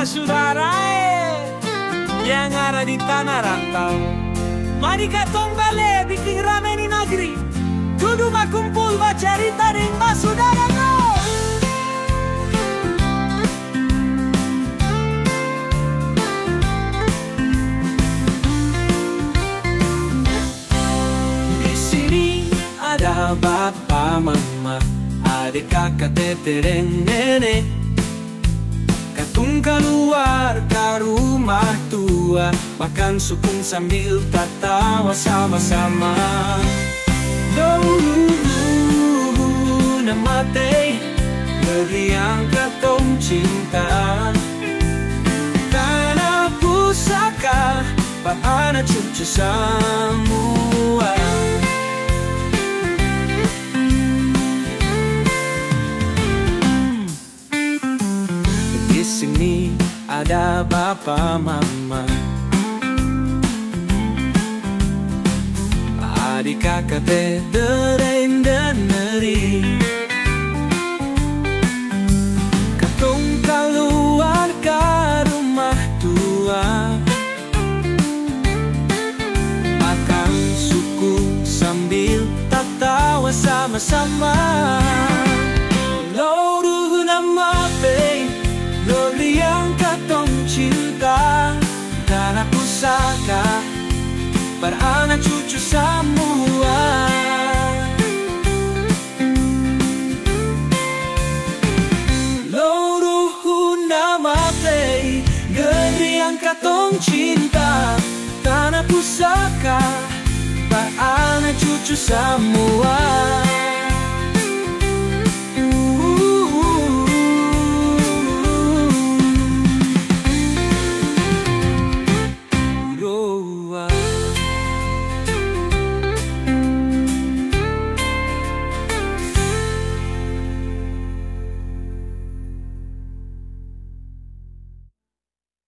saudara yang ada di tanah rantau. Mari katong bale bikin rame di negeri, kudu kumpul bacarita dengan saudara no. Di sini ada bapak, mama, adik, kakak, tete, dan nenek. Katong keluar ke rumah tua, makan sukung sambil tertawa sama-sama. Dahulu nama teh negeri yang katong cinta, tanah pusaka para anak cucu semua. Di sini ada bapak, mama, adik, kakak, tete, dan neri. Katong keluar ke rumah tua, makan suku sambil tertawa sama-sama. Loro nama pe negeri yang katong cinta, tanah pusaka para anak cucu semua. Loro nama pe negeri yang katong cinta, tanah pusaka para anak cucu semua. Roa.